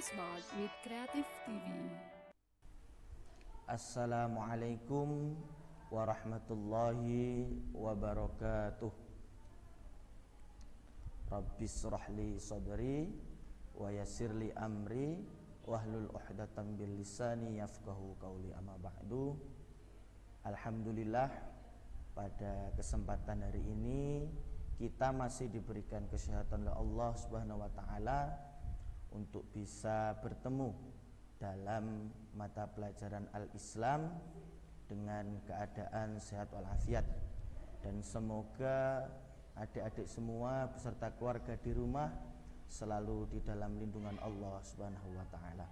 Smart with Creative TV. Assalamualaikum warahmatullahi wabarakatuh. Rabbis shrahli sadri wa yassirli amri wahlul 'uqdatam bil lisani yafqahu qawli, amma ba'du. Alhamdulillah, pada kesempatan hari ini kita masih diberikan kesehatan oleh Allah Subhanahu wa taala untuk bisa bertemu dalam mata pelajaran Al-Islam dengan keadaan sehat walafiat, dan semoga adik-adik semua beserta keluarga di rumah selalu di dalam lindungan Allah Subhanahu wa taala.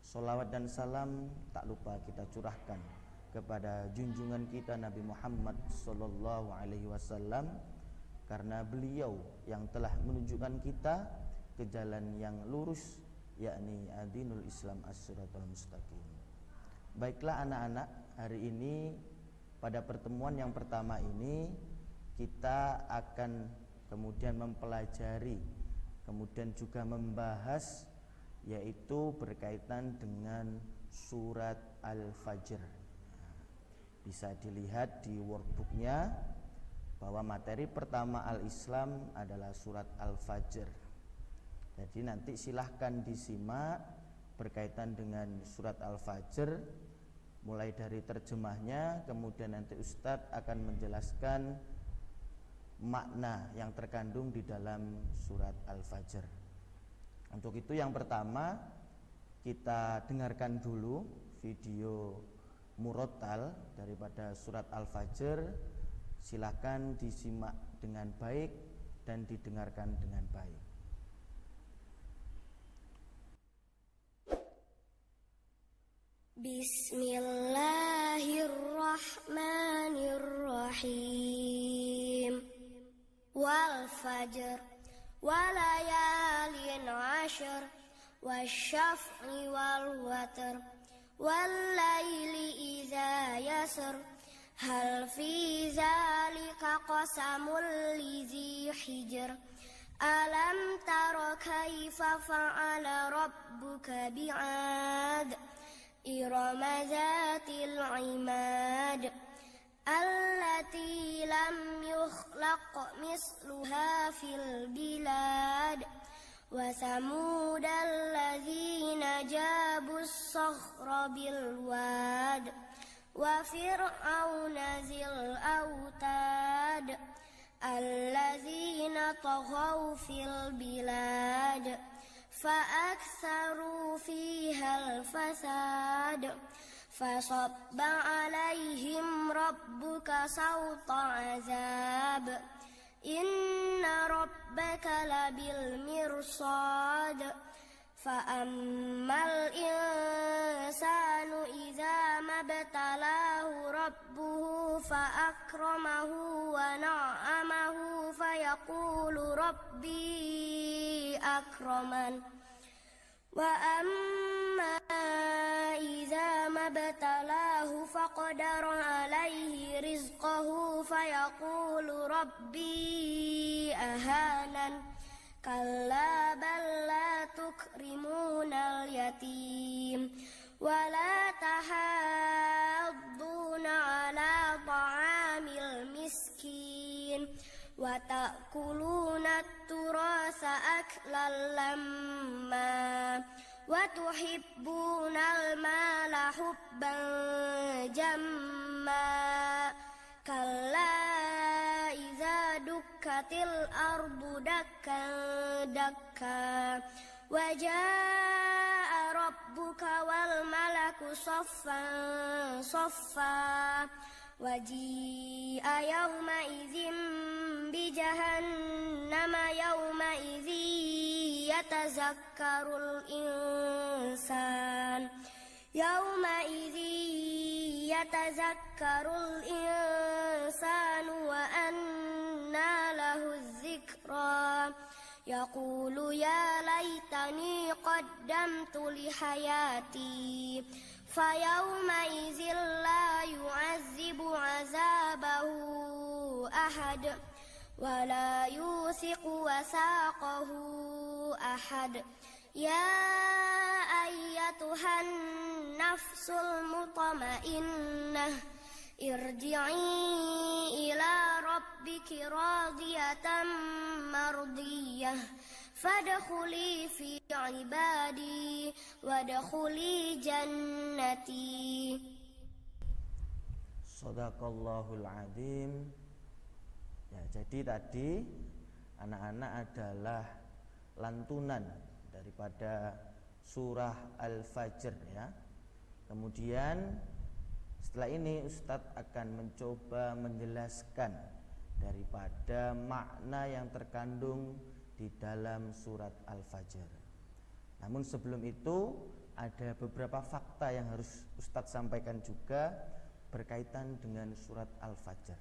Sholawat dan salam tak lupa kita curahkan kepada junjungan kita Nabi Muhammad sallallahu alaihi wasallam, karena beliau yang telah menunjukkan kita ke jalan yang lurus, yakni adinul Islam as-siratal mustaqim. Baiklah anak-anak, hari ini pada pertemuan yang pertama ini kita akan kemudian mempelajari, kemudian juga membahas, yaitu berkaitan dengan surat Al-Fajr. Bisa dilihat di workbooknya bahwa materi pertama Al-Islam adalah surat Al-Fajr. Jadi nanti silahkan disimak berkaitan dengan surat Al-Fajr, mulai dari terjemahnya, kemudian nanti Ustadz akan menjelaskan makna yang terkandung di dalam surat Al-Fajr. Untuk itu yang pertama kita dengarkan dulu video murotal daripada surat Al-Fajr. Silahkan disimak dengan baik dan didengarkan dengan baik. Bismillahirrahmanirrahim. Wal fajr walayalin ashr wasyaf'i wal watr wal laili idza yasr hal fi zalika qasamul lizi hijr alam tara kaifa fa'ala rabbuka bi'ad إرم ذات العماد التي لم يخلق مثلها في البلاد وثمود الذين جابوا الصخر بالواد وفرعون ذي الأوتاد الذين طغوا في البلاد فأكثروا فيها الفساد فصب عليهم ربك سوط عذاب إن ربك لبالمرصاد فأما الإنسان إذا ما ابتلاه ربه فأكرمه ونعمه فيقول ربي أكرمن وأما إذا ما ابتلاه فقدر عليه رزقه فيقول ربي أهانن كلا بل لا تكرمون اليتيم ولا تحاضون على طعام المسكين وتأكلون التراث أكلا لما وتحبون المال حبا جما كلا إذا دكت الأرض دكا دكا وجاء ربك والملك صفا صفا وجيء يومئذ بجهنم يومئذ يتذكر الإنسان يومئذ يتذكر الإنسان وأنى له الذكرى يقول يا ليتني قدمت لحياتي فيومئذ لا يعذب عذابه أحد ولا يوثق وثاقه أحد Ya ayyatuhan nafsul mutmainnah irji'i ila rabbiki radiyatan mardiyah fadkhuli fi ibadi wadkhuli jannati. Shadaqallahul adzim. Ya, jadi tadi anak-anak adalah lantunan daripada surah Al-Fajr ya. Kemudian setelah ini Ustadz akan mencoba menjelaskan daripada makna yang terkandung di dalam surat Al-Fajr. Namun sebelum itu ada beberapa fakta yang harus Ustadz sampaikan juga berkaitan dengan surat Al-Fajr.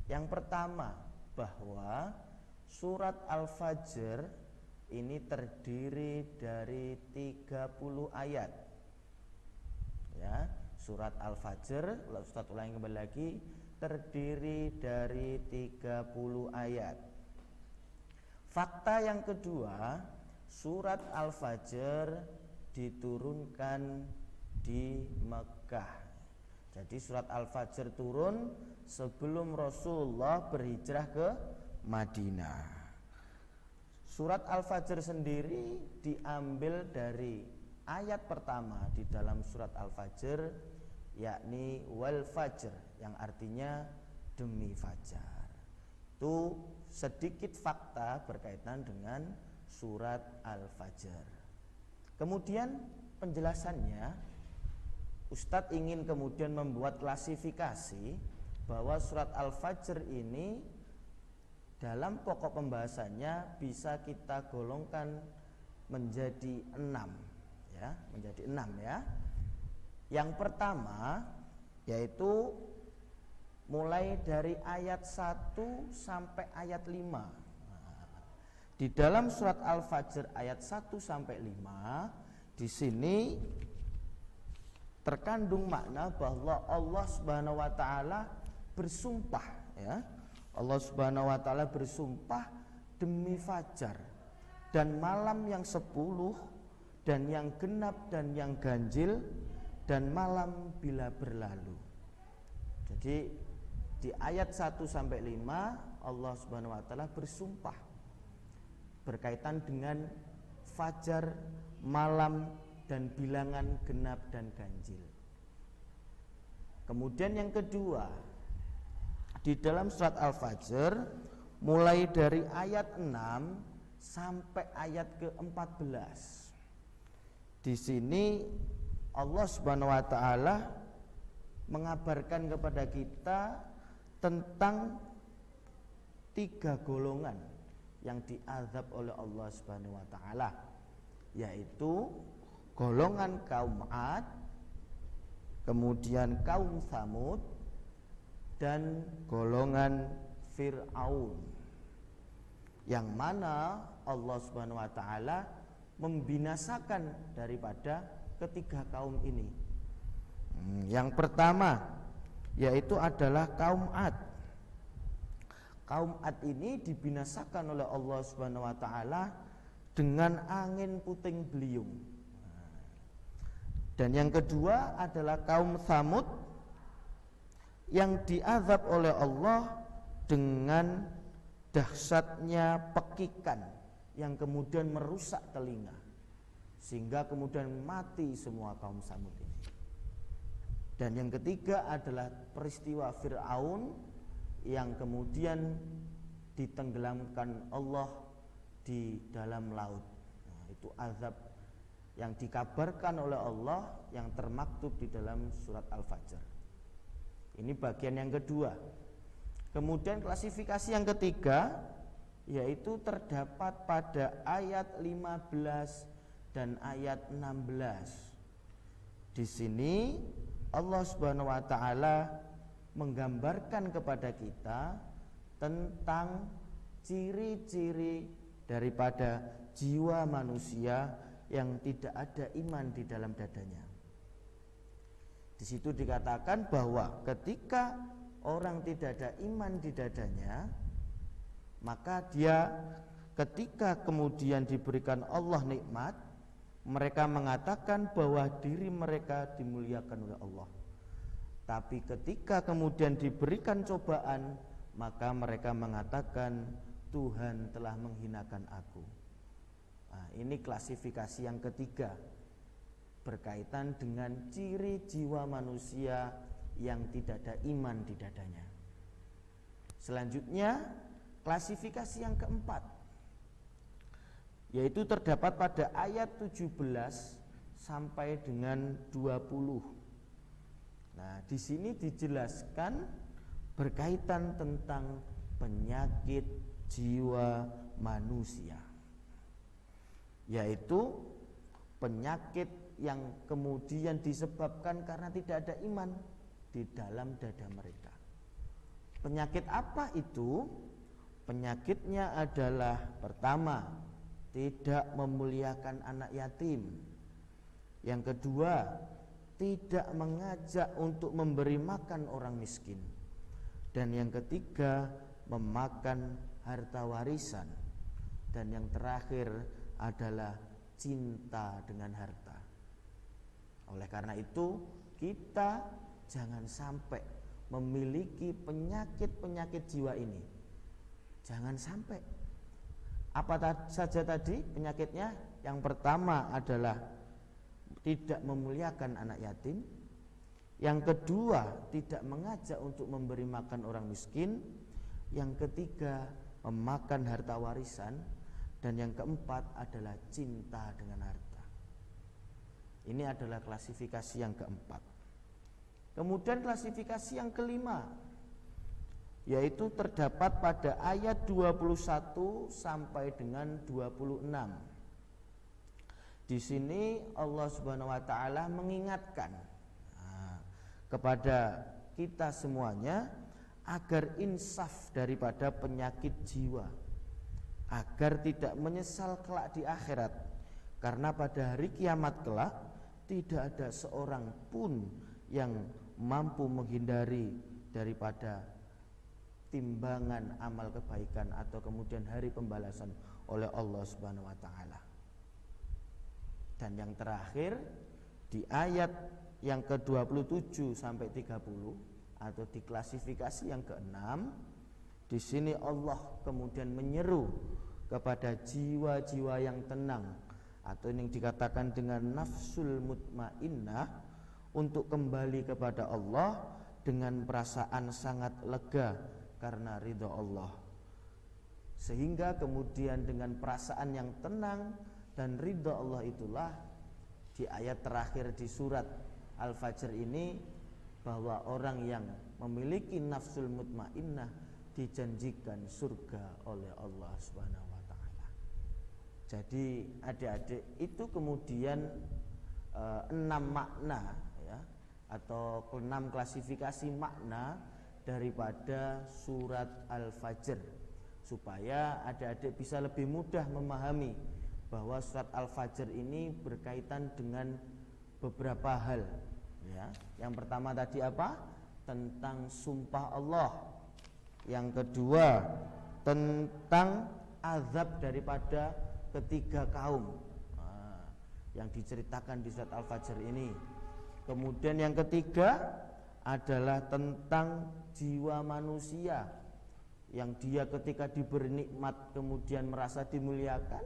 Yang pertama, bahwa surat Al-Fajr ini terdiri dari 30 ayat. Ya, surat Al-Fajr, Ustadz ulangi kembali lagi, terdiri dari 30 ayat. Fakta yang kedua, surat Al-Fajr diturunkan di Mekah. Jadi surat Al-Fajr turun sebelum Rasulullah berhijrah ke Madinah. Surat Al-Fajr sendiri diambil dari ayat pertama di dalam surat Al-Fajr, yakni wal fajr, yang artinya demi fajar. Itu sedikit fakta berkaitan dengan surat Al-Fajr. Kemudian penjelasannya, Ustadz ingin kemudian membuat klasifikasi bahwa surat Al-Fajr ini dalam pokok pembahasannya bisa kita golongkan menjadi 6 ya, menjadi 6 ya. Yang pertama yaitu mulai dari ayat 1 sampai ayat 5. Di dalam surat Al-Fajr ayat 1 sampai 5 di sini terkandung makna bahwa Allah Subhanahu wa taala bersumpah ya. Allah Subhanahu wa taala bersumpah demi fajar dan malam yang 10 dan yang genap dan yang ganjil dan malam bila berlalu. Jadi di ayat 1 sampai 5 Allah Subhanahu wa taala bersumpah berkaitan dengan fajar, malam dan bilangan genap dan ganjil. Kemudian yang kedua, di dalam surat Al-Fajr mulai dari ayat 6 sampai ayat ke-14. Di sini Allah Subhanahu wa taala mengabarkan kepada kita tentang 3 golongan yang diazab oleh Allah Subhanahu wa taala, yaitu golongan kaum Ad, kemudian kaum Tsamud, dan golongan Fir'aun, yang mana Allah Subhanahu wa taala membinasakan daripada ketiga kaum ini. Yang pertama yaitu adalah kaum Ad. Kaum Ad ini dibinasakan oleh Allah Subhanahu wa taala dengan angin puting beliung. Dan yang kedua adalah kaum Tsamud yang diazab oleh Allah dengan dahsyatnya pekikan yang kemudian merusak telinga, sehingga kemudian mati semua kaum Tsamud ini. Dan yang ketiga adalah peristiwa Fir'aun yang kemudian ditenggelamkan Allah di dalam laut. Nah, itu azab yang dikabarkan oleh Allah yang termaktub di dalam surat Al-Fajr. Ini bagian yang kedua. Kemudian klasifikasi yang ketiga yaitu terdapat pada ayat 15 dan ayat 16. Di sini Allah Subhanahu wa taala menggambarkan kepada kita tentang ciri-ciri daripada jiwa manusia yang tidak ada iman di dalam dadanya. Di situ dikatakan bahwa ketika orang tidak ada iman di dadanya, maka dia ketika kemudian diberikan Allah nikmat, mereka mengatakan bahwa diri mereka dimuliakan oleh Allah. Tapi ketika kemudian diberikan cobaan, maka mereka mengatakan Tuhan telah menghinakan aku. Nah, ini klasifikasi yang ketiga berkaitan dengan ciri jiwa manusia yang tidak ada iman di dadanya. Selanjutnya, klasifikasi yang keempat, yaitu terdapat pada ayat 17 sampai dengan 20. Nah, di sini dijelaskan berkaitan tentang penyakit jiwa manusia, yaitu penyakit yang kemudian disebabkan karena tidak ada iman di dalam dada mereka. Penyakit apa itu? Penyakitnya adalah pertama, tidak memuliakan anak yatim. Yang kedua, tidak mengajak untuk memberi makan orang miskin. Dan yang ketiga, memakan harta warisan. Dan yang terakhir adalah cinta dengan harta. Oleh karena itu, kita jangan sampai memiliki penyakit-penyakit jiwa ini. Jangan sampai. Apa saja tadi penyakitnya? Yang pertama adalah tidak memuliakan anak yatim. Yang kedua, tidak mengajak untuk memberi makan orang miskin. Yang ketiga, memakan harta warisan. Dan yang keempat adalah cinta dengan harta. Ini adalah klasifikasi yang keempat. Kemudian klasifikasi yang kelima, yaitu terdapat pada ayat 21 sampai dengan 26. Di sini Allah Subhanahu wa taala mengingatkan kepada kita semuanya agar insaf daripada penyakit jiwa, agar tidak menyesal kelak di akhirat, karena pada hari kiamat kelak tidak ada seorang pun yang mampu menghindari daripada timbangan amal kebaikan atau kemudian hari pembalasan oleh Allah Subhanahu wa taala. Dan yang terakhir di ayat yang ke-27 sampai 30 atau di klasifikasi yang ke-6, di sini Allah kemudian menyeru kepada jiwa-jiwa yang tenang atau yang dikatakan dengan nafsul mutmainnah untuk kembali kepada Allah dengan perasaan sangat lega karena ridha Allah. Sehingga kemudian dengan perasaan yang tenang dan ridha Allah itulah di ayat terakhir di surat Al-Fajr ini, bahwa orang yang memiliki nafsul mutmainnah dijanjikan surga oleh Allah Subhanahu wa taala. Jadi adik-adik, itu kemudian 6 makna ya, atau 6 klasifikasi makna daripada surat Al-Fajr, supaya adik-adik bisa lebih mudah memahami bahwa surat Al-Fajr ini berkaitan dengan beberapa hal ya. Yang pertama tadi apa? Tentang sumpah Allah. Yang kedua, tentang azab daripada ketiga kaum yang diceritakan di surat Al-Fajr ini. Kemudian yang ketiga adalah tentang jiwa manusia yang dia ketika diberi nikmat kemudian merasa dimuliakan,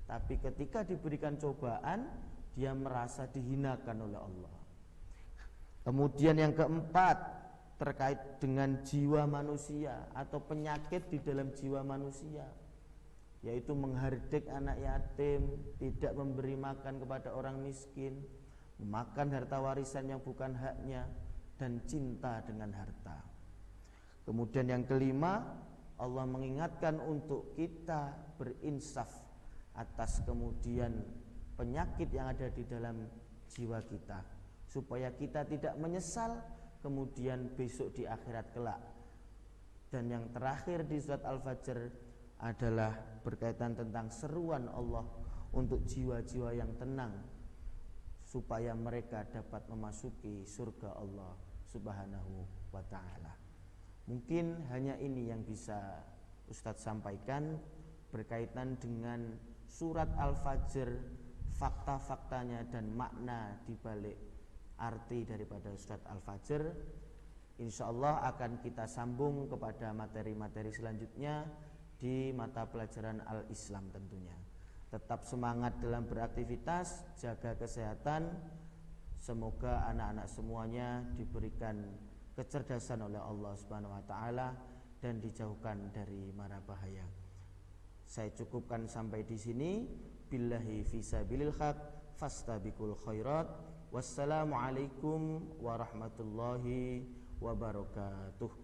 tapi ketika diberikan cobaan dia merasa dihinakan oleh Allah. Kemudian yang keempat terkait dengan jiwa manusia atau penyakit di dalam jiwa manusia, yaitu menghardik anak yatim, tidak memberi makan kepada orang miskin, memakan harta warisan yang bukan haknya, dan cinta dengan harta. Kemudian yang kelima, Allah mengingatkan untuk kita berinsaf atas kemudian penyakit yang ada di dalam jiwa kita, supaya kita tidak menyesal kemudian besok di akhirat kelak. Dan yang terakhir di surat Al-Fajr adalah berkaitan tentang seruan Allah untuk jiwa-jiwa yang tenang, supaya mereka dapat memasuki surga Allah Subhanahu wa ta'ala. Mungkin hanya ini yang bisa Ustadz sampaikan. berkaitan dengan surat Al-Fajr, fakta-faktanya dan makna dibalik arti daripada surat Al-Fajr, insyaallah akan kita sambung kepada materi-materi selanjutnya di mata pelajaran Al-Islam tentunya. Tetap semangat dalam beraktivitas, jaga kesehatan. Semoga anak-anak semuanya diberikan kecerdasan oleh Allah Subhanahu wa taala dan dijauhkan dari mara bahaya. Saya cukupkan sampai di sini. Billahi fisabilil haq fastabiqul khairat. Wassalamualaikum warahmatullahi wabarakatuh.